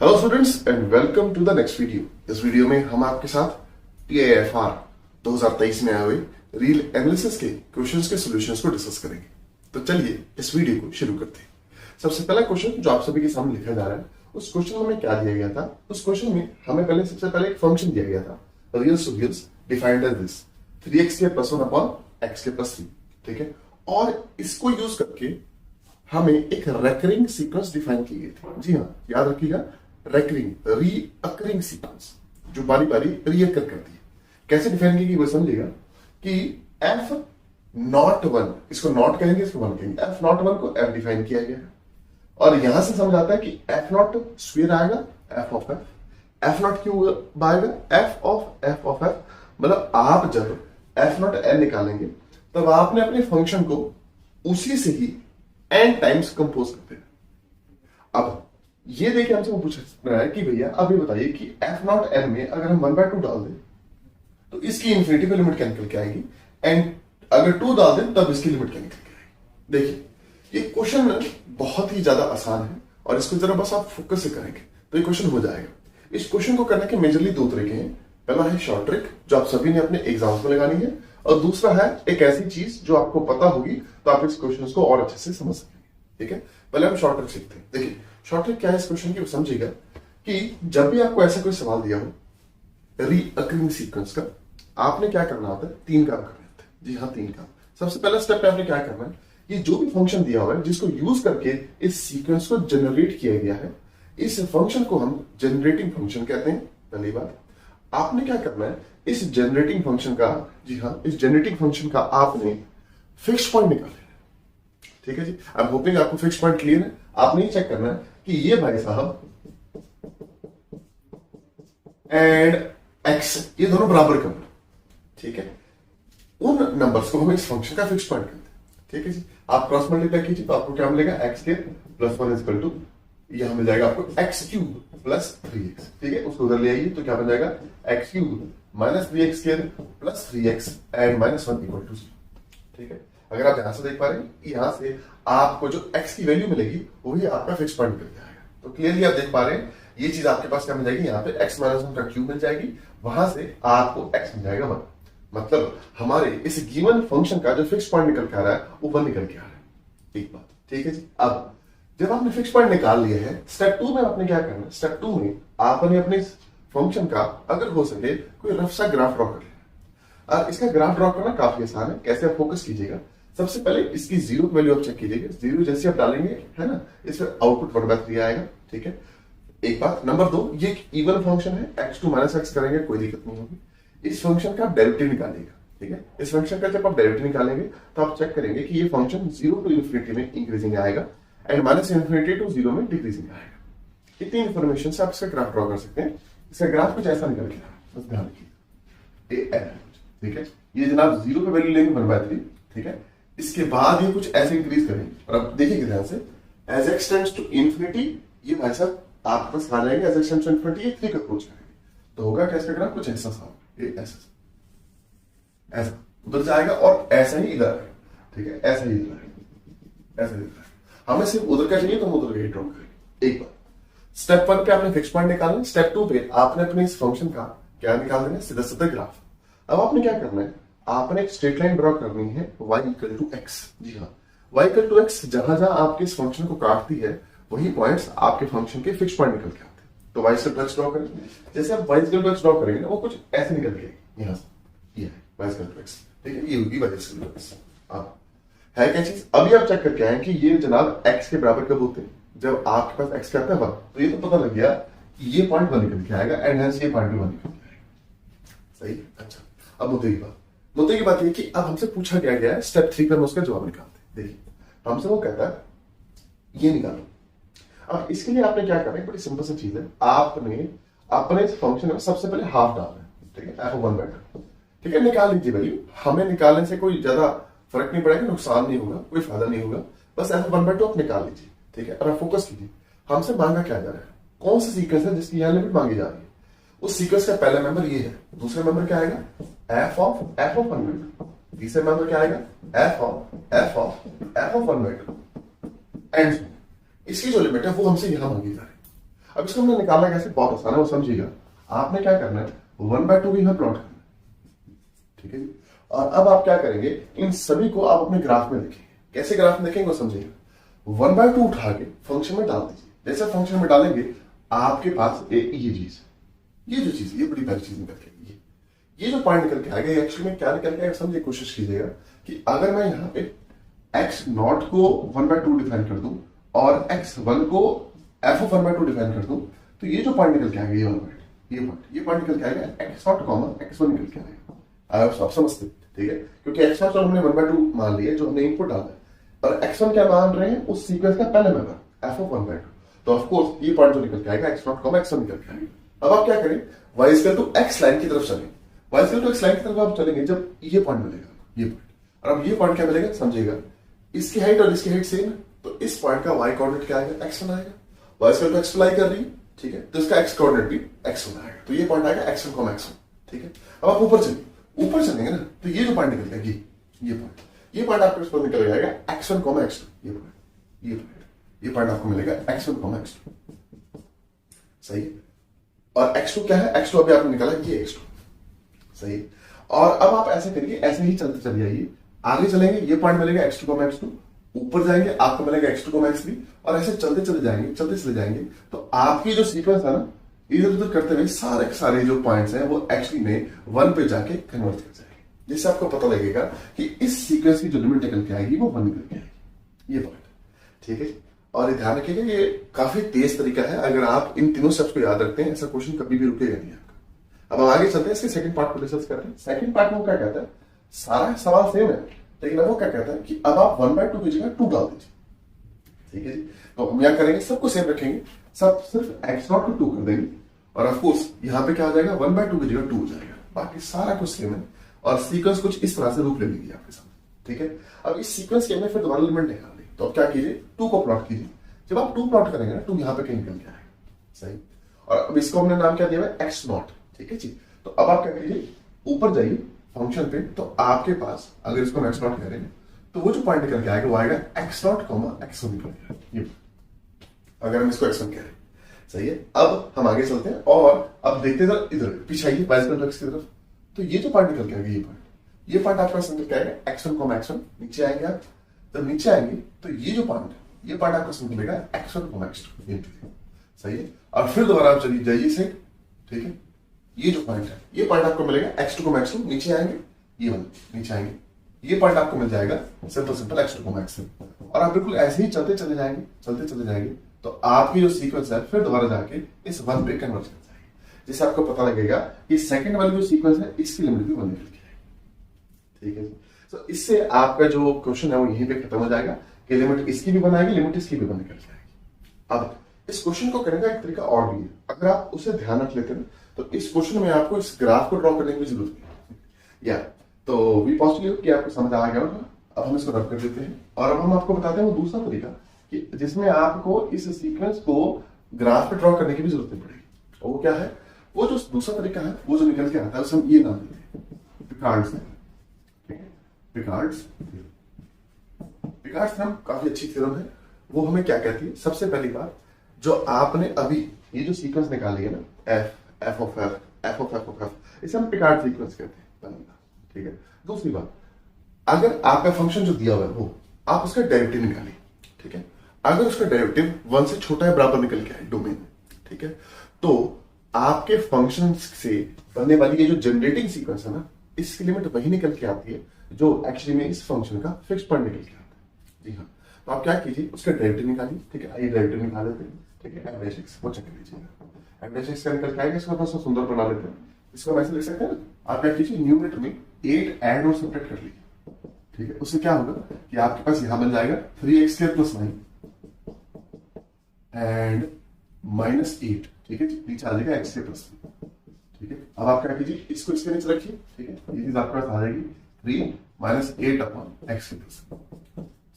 Hello students and welcome to the next video. इस video में हम आपके साथ TIFR 2023 में आए हुए रील एनालिसिस के क्वेश्चंस के सॉल्यूशंस को डिस्कस करेंगे। तो चलिए इस वीडियो को शुरू करते हैं। सबसे पहला क्वेश्चन जो आप सभी के सामने लिखा जा रहा है, उस क्वेश्चन में हमें क्या दिया गया था? उस क्वेश्चन में हमें सबसे पहले एक फंक्शन दिया गया था, reals to reals defined as this 3x के +1 अपॉन x के +3। ठीक है, और इसको यूज करके हमें एक रेकरिंग सीक्वेंस डिफाइन की गई थी। जी हाँ, याद रखिएगा, रेकरिंग रीअकरिंग सीक्वेंस जो बारी बारी रीअकर करती है। कैसे डिफाइन की गई वो समझिएगा कि f नॉट 1, इसको नॉट कहेंगे, इसको 1 कहेंगे। f नॉट 1 को f डिफाइन किया गया है, और यहां से समझ आता है कि f नॉट स्क्वायर आएगा f of f, f not cube आएगा f ऑफ f। मतलब आप जब f नॉट n निकालेंगे तब आपने अपने फंक्शन को उसी से ही n टाइम्स कंपोज करते हैं। अब ये देखिए, हमसे वो पूछ रहा है कि भैया अब ये बताइए कि f नॉट n में अगर हम 1/2 डाल दें तो इसकी इन्फिनिटी पे लिमिट क्या निकल के आएगी, एंड अगर 2 डाल दें तब इसकी लिमिट क्या निकल के आएगी। देखिए ये क्वेश्चन बहुत ही ज्यादा आसान है, और इसको जरा बस आप फोकस से करेंगे तो ये क्वेश्चन हो जाएगा। इस क्वेश्चन को करने के मेजरली 2 तरीके हैं। पहला है शॉर्ट ट्रिक जो आप सभी ने अपने एग्जाम्स में लगानी है, और दूसरा है एक ऐसी चीज जो आपको पता होगी तो आप इस क्वेश्चन को और अच्छे से समझ सकेंगे। ठीक है, पहले हम शॉर्ट ट्रिक सीखते हैं। देखिए शॉर्ट ट्रिक क्या है इस क्वेश्चन की, वो समझिएगा कि जब भी आपको ऐसा कोई सवाल दिया हो रीअकरिंग सीक्वेंस का, आपने क्या करना होता है? 3 काम करने होते हैं। जी हाँ, 3 काम। सबसे पहला स्टेप पे आपने क्या करना है, ये जो भी फंक्शन दिया हुआ है जिसको यूज करके इस सीक्वेंस को जनरेट किया गया है, इस फंक्शन को हम जनरेटिंग फंक्शन कहते हैं। पहली बात आपने क्या करना है, इस जनरेटिंग फंक्शन का, जी हाँ, इस जनरेटिंग फंक्शन का आपने फिक्स पॉइंट निकालना है। ठीक है जी, आई एम होपिंग आपको फिक्स पॉइंट क्लियर है। आपने ये चेक करना है कि ये भाई साहब एंड x ये दोनों बराबर कब, ठीक है, उन नंबर्स को हम इस फंक्शन का फिक्स पॉइंट कहते हैं। ठीक है जी, आप क्रॉस मल्टीप्लाई कीजिए तो आपको क्या मिलेगा, x के +1 इक्वल टू यहां मिल जाएगा आपको x³ + 3x। ठीक है, उसको उधर ले आइए तो क्या बन जाएगा, x³ - 3x² + 3x एंड -1 = 0। ठीक है, अगर आप यहां से देख पा रहे हैं, यहां से आपको जो x की वैल्यू मिलेगी वही आपका फिक्स पॉइंट मिल जाएगा। तो क्लियरली आप देख पा रहे हैं, ये चीज आपके पास क्या मिल जाएगी, यहाँ पे x - 1 का क्यूब मिल जाएगी, वहां से आपको x मिल जाएगा 1। मतलब हमारे इस गिवन फंक्शन का जो फिक्स पॉइंट निकल के आ रहा है वो 1 निकल के आ रहा है। एक बात, ठीक है जी। अब जब आपने फिक्स पॉइंट निकाल लिया है, स्टेप 2 में आपने क्या करना है, स्टेप 2 में आपने अपने फंक्शन का अगर हो सके कोई रफ सा ग्राफ ड्रॉ कर लेना। इसका ग्राफ ड्रॉ करना काफी आसान है। कैसे, आप फोकस कीजिएगा। सबसे पहले इसकी 0 की वैल्यू आप चेक कीजिएगा। 0 जैसे आप डालेंगे, है ना, इसमें आउटपुट 1/3 आएगा। ठीक है, एक बात। नंबर 2, ये एक इवन फंक्शन है, x2 - x करेंगे कोई दिक्कत नहीं होगी। इस फंक्शन का आप डेरिवेटिव निकालिएगा। ठीक है, इस फंक्शन का जब आप डेरिवेटिव निकालेंगे तो आप चेक करेंगे कि ये फंक्शन 0 to ∞ में इंक्रीजिंग आएगा एंड -∞ to 0 में डिक्रीजिंग आएगा। इतनी इंफॉर्मेशन से आप इसका ग्राफ ड्रॉ कर सकते हैं। इसका ग्राफ कुछ ऐसा निकल के बस ध्यान रखिए। ठीक है, ये जनाब 0 पे वैल्यू लेंगे 1/3। ठीक है, इसके बाद ये कुछ ऐसे इंक्रीज करेंगे, और अब देखिए ध्यान से, as x tends to infinity, ये भाई साहब आपके पास आ जाएंगे, as x tends to infinity ये 3 का अप्रोच करेंगे तो होगा कैसे ग्राफ, कुछ ऐसा साहब, ये ऐसा उधर जाएगा और ऐसा ही इधर आएगा। ठीक है, ऐसा ही इधर आएगा, ऐसा ही इधर आएगा। हमें सिर्फ उधर का चाहिए तो हम उधर का ही ड्रॉ करेंगे। एक बार स्टेप 1 पे आपने फिक्स पॉइंट निकालना है, स्टेप 2 पे आपने अपने इस फंक्शन का क्या निकाल देना है, सीधा सीधा ग्राफ। अब आपने क्या करना है, आपने एक स्ट्रेट लाइन ड्रॉ करनी है y = x। जी हाँ, y = x जहां जहां आपके इस फंक्शन को काटती है वही पॉइंट्स आपके फंक्शन के फिक्स पॉइंट निकल के आते हैं। तो y = x ड्रॉ करें। जैसे आप y = x ड्रॉ करेंगे ना, वो कुछ ऐसे निकल के यहां से, ये y = x। ठीक है, ये होगी y = x। अब है क्या चीज, अभी आप चेक करके आए कि ये जनाब x के बराबर कब होते हैं, जब आपके पास x क्या आता है 1। तो ये तो पता लग गया कि ये पॉइंट 1 निकल के आएगा एंड हेंस ये पॉइंट भी 1 निकल के आएगा। सही, अच्छा। अब मुद्दे की बात ये कि अब हमसे पूछा क्या गया है, स्टेप 3 पर हम उसका जवाब निकालते हैं। देखिए हमसे वो कहता है ये निकालो। अब इसके लिए आपने क्या करना है, बड़ी सिंपल सी चीज है, आपने अपने इस फंक्शन में सबसे पहले हाफ डालना है। ठीक है, f1/2। ठीक है, निकाल लीजिए वैल्यू। हमें निकालने से कोई ज्यादा फर्क नहीं पड़ेगा, नुकसान नहीं होगा, कोई फायदा नहीं होगा, बस f1/2 आप निकाल लीजिए। ठीक है, और आप फोकस कीजिए, हमसे मांगा क्या जा रहा है, कौन सा सीक्वेंस है जिसकी यहां लिमिट मांगी जा रही है। उस सीक्वेंस का पहला मेंबर ये है, दूसरा मेंबर क्या आएगा, f of 1/2, तीसरा मेंबर क्या आएगा, f of 1/2 एंड इसकी जो लिमिट है वो हमसे यहां मांगी जा रही है। अब इसको हमने निकालना कैसे, बहुत आसान है, वो समझिएगा। आपने क्या करना है, 1/2 भी यहाँ प्लॉट करना है, ठीक है जी। और अब आप क्या करेंगे, इन सभी को आप अपने ग्राफ में लिखेंगे। कैसे ग्राफ में लिखेंगे वो समझिएगा। 1/2 उठा के फंक्शन में डाल दीजिए। जैसे फंक्शन में डालेंगे आपके पास ये चीज, ये जो चीज, ये बड़ी पहली चीज निकल के ये जो पॉइंट निकल के आएगा, एक्चुअली में क्या निकल के आएगा समझिए, कोशिश कीजिएगा कि अगर मैं यहाँ पे x0 को 1/2 डिफाइन कर दूं और x1 को f of 1/2 डिफाइन कर दूं, तो ये जो पॉइंट निकल के आएगा, ये वाला पॉइंट, ये पॉइंट निकल के आएगा x0, x1 निकल के आएगा। आप समझते, ठीक है, क्योंकि x0 तो हमने 1/2 मान लिया जो हमने इनपुट डाला है, और x1 क्या मान रहे हैं, उस सीक्वेंस का पहले मेंबर f of 1/2। तो ऑफ कोर्स ये पॉइंट जो निकल के आएगा x0, x1 निकल के आएगा। अब आप क्या करें, y equal to x line की तरफ चलें। y equal to x line की तरफ आप चलेंगे जब ये पॉइंट मिलेगा, ये पॉइंट, और अब ये पॉइंट क्या मिलेगा समझिएगा, इसकी हाइट और इसकी हाइट सेम है, तो इस पॉइंट का y कोऑर्डिनेट क्या आएगा, x1 आएगा। y इक्वल टू x लाई कर रही है, ठीक है, तो इसका x कोऑर्डिनेट भी x1 आएगा, तो ये पॉइंट आएगा x1, x1, ठीक है। अब आप ऊपर चलिए, ऊपर चलेंगे ना, तो ये जो पॉइंट निकल जाएगा, ये पॉइंट आपको इस पर निकल जाएगा x1, x2, ये पॉइंट आपको मिलेगा x1, x2, सही है। और x2 क्या है, x2 अभी आपने निकाला, ये x2, सही है। और अब आप ऐसे करिए, ऐसे ही चलते चले जाइए, आगे चलेंगे, ये पॉइंट मिलेगा x2, x2, ऊपर जाएंगे आपको मिलेगा x2, x3, और ऐसे चलते चले जाएंगे, तो आपकी जो सीक्वेंस है ना, इधर उधर करते हुए सारे के सारे जो पॉइंट्स हैं वो एक्चुअली में 1 पे जाके कन्वर्ट कर जाएंगे, जिससे आपको पता लगेगा कि इस सीक्वेंस की जो लिमिट निकल के आएगी वो 1 निकल के आएगी, ये पॉइंट, ठीक है। और ये ध्यान रखिएगा, ये काफी तेज तरीका है, अगर आप इन तीनों स्टेप्स को याद रखते हैं, ऐसा क्वेश्चन कभी भी रुकेगा नहीं आपका। अब हम आगे चलते हैं, इसके सेकंड पार्ट को डिस्कस करते हैं। सेकंड पार्ट में वो क्या कहता है, सारा सवाल सेम है, लेकिन अब वो क्या कहता है कि अब आप 1/2 की जगह 2 डाल दीजिए, ठीक है जी। तो हम यहाँ करेंगे, सबको सेम रखेंगे, सब सिर्फ x0 को 2 कर देंगे, और ऑफ कोर्स यहाँ पे क्या हो जाएगा, 1/2 की जगह 2 हो जाएगा, बाकी सारा कुछ सेम है, और सीक्वेंस कुछ इस तरह से रूप ले लेंगे आपके सामने, ठीक है। अब इस सीक्वेंस के अंदर फिर दोबारा एलिमेंट निकालने, तो अब क्या कीजिए, 2 को प्लॉट कीजिए। जब आप 2 प्लॉट करेंगे ना, 2 यहाँ पे कहीं निकल के आएगा, सही। और अब इसको हमने नाम क्या दिया है, x0, ठीक है जी। तो अब आप क्या कीजिए, ऊपर जाइए फंक्शन पे, तो आपके पास अगर इसको x0 करेंगे, तो वो जो पॉइंट निकल के आएगा वो आएगा x0, x1 निकल के आएगा, ये अगर हम इसको x1 कह रहे हैं, सही है। अब हम आगे चलते हैं, और अब देखते जरा इधर पीछे आइए y की तरफ, तो ये जो पॉइंट निकल के आएगा, ये पॉइंट आपका निकल के आएगा x1, x1, नीचे आएंगे आप, जब नीचे आएंगे तो ये जो पॉइंट है, ये पॉइंट आपको मिलेगा x1, x2, सही है। और फिर दोबारा आप चलिए जाइए साइड, ठीक है, ये जो पॉइंट है, ये पॉइंट आपको मिलेगा x2, x2, नीचे आएंगे, ये वाला नीचे आएंगे, ये पॉइंट आपको मिल जाएगा सिंपल x2, x3, और आप बिल्कुल ऐसे ही चलते चले जाएंगे, तो आपकी जो सीक्वेंस है फिर दोबारा जाके इस 1 पे कन्वर्ट कर जाएगी, जिससे आपको पता लगेगा कि सेकंड वाली जो सीक्वेंस है इसकी लिमिट भी 1 निकल के आएगी, ठीक है। तो इससे आपका जो क्वेश्चन है वो यहीं पे खत्म हो जाएगा कि लिमिट इसकी भी बनाएगी, लिमिट इसकी भी बन निकल के आएगी। अब इस क्वेश्चन को करने का एक तरीका और भी है, अगर आप उसे ध्यान रख लेते हैं तो इस क्वेश्चन में आपको इस ग्राफ को ड्रॉ करने की जरूरत नहीं है, तो वी पॉजिटिव कि आपको समझ आ गया होगा। अब हम इसको रब कर देते हैं, और अब हम आपको बताते हैं वो दूसरा तरीका कि जिसमें आपको इस सीक्वेंस को ग्राफ पे ड्रॉ करने की भी जरूरत नहीं पड़ेगी। और वो क्या है, वो जो दूसरा तरीका है, वो जो निकल के आता है उसे हम ये नाम देते हैं पिकार्ड्स, पिकार्ड्स थ्योरम काफी अच्छी थ्योरम है। वो हमें क्या कहती है, सबसे पहली बात, जो आपने अभी ये जो सीक्वेंस निकाली है ना, f of f, इसे हम पिकार्ड सीक्वेंस कहते हैं, पहली बात, ठीक है। दूसरी बात, अगर आपका फंक्शन जो दिया हुआ है वो आप उसका डेरिवेटिव निकालिए, ठीक है। अगर उसका डेरिवेटिव 1 से छोटा है बराबर निकल के आए डोमेन में, ठीक है, तो आपके फंक्शन से बनने वाली ये जो जनरेटिंग सीक्वेंस है ना, इसकी लिमिट वही निकल के आती है जो एक्चुअली में इस फंक्शन का फिक्स पॉइंट निकल के आता है, जी हाँ। तो आप क्या कीजिए, उसका डेरिवेटिव निकालिए, ठीक है। आइए डेरिवेटिव निकाल लेते हैं, ठीक है। f(x) वो चेक कर लीजिएगा, f(x) का निकल के आएगा, इसको थोड़ा सा सुंदर बना लेते हैं। इसको हम ऐसे लिख सकते हैं ना, आप क्या कीजिए, न्यूमरेटर में 8 ऐड और सब्ट्रैक्ट कर लीजिए, ठीक है। उससे क्या होगा कि आपके पास यहां बन जाएगा 3x² + 9 एंड -8, ठीक है। नीचे आ जाएगा x² + 9, ठीक है। अब आप क्या कीजिए, इसको इसके नीचे रखिए, ठीक है। ये चीज आपके पास आ जाएगी 3 - 8/x²,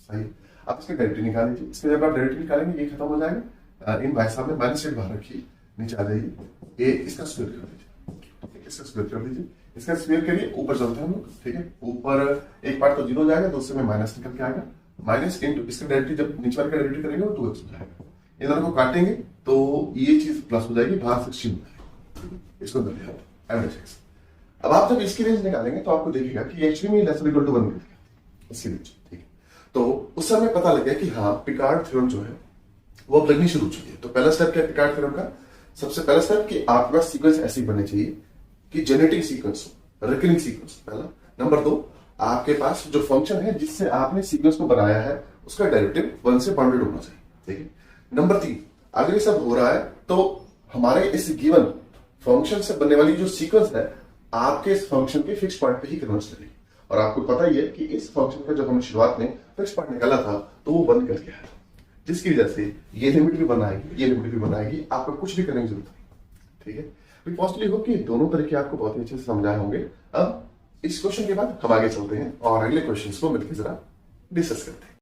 सही। आप इसका डेरिवेटिव निकाल लीजिए। इसके जब आप डेरिवेटिव निकालेंगे ये खत्म हो जाएगा, इन भाई साहब में -8 बाहर रखिए, नीचे आ जाइए, ये इसका स्क्वायर कर दीजिए, इसका स्क्वायर कर दीजिए, इसका स्क्वायर करिए, ऊपर चलते हैं हम लोग, ठीक है। ऊपर एक पार्ट तो 0 हो जाएगा, दूसरे में माइनस निकल के आएगा, माइनस इंटू इसका डेरिवेटिव, जब नीचे वाले का डेरिवेटिव करेंगे वो 2x हो जाएगा, इन दोनों को काटेंगे तो ये चीज प्लस हो जाएगी, बाहर 16 हो जाएगी, इसको अंदर ले आओ, एवरेज एक्स। अब आप जब इसकी रेंज निकालेंगे तो आपको देखिएगा कि एक्चुअली में लेस इक्वल टू 1 मिल गया इसकी रेंज, ठीक है। तो उस समय पता लग गया कि हाँ पिकार्ड थ्योरम जो है वो अब लगनी शुरू हो चुकी है। तो पहला स्टेप क्या है पिकार्ड थ्योरम का? सबसे पहला स्टेप कि आपके पास सीक्वेंस ऐसी बननी चाहिए कि जेनेटिक सीक्वेंस हो, रिकरिंग सीक्वेंस पहला। नंबर 2, आपके पास जो फंक्शन है जिससे आपने सीक्वेंस को बनाया है उसका डेरिवेटिव 1 से बाउंडेड होना चाहिए, ठीक है। नंबर 3, अगर ये सब हो रहा है तो हमारे इस गिवन फंक्शन से बनने वाली जो सीक्वेंस है आपके इस फंक्शन के फिक्स पॉइंट पे ही कन्वर्ज करेगी। और आपको पता ही है कि इस फंक्शन का जब हमने शुरुआत में फिक्स पॉइंट निकाला था तो वो बंद कर गया है, जिसकी वजह से ये लिमिट भी बनाएगी, ये लिमिट भी बनाएगी, आपको कुछ भी करने की जरूरत नहीं, ठीक है। पॉसिबली हो कि दोनों तरीके आपको बहुत ही अच्छे से समझाए होंगे। अब इस क्वेश्चन के बाद हम आगे चलते हैं और अगले क्वेश्चन को मिलकर जरा डिस्कस करते हैं।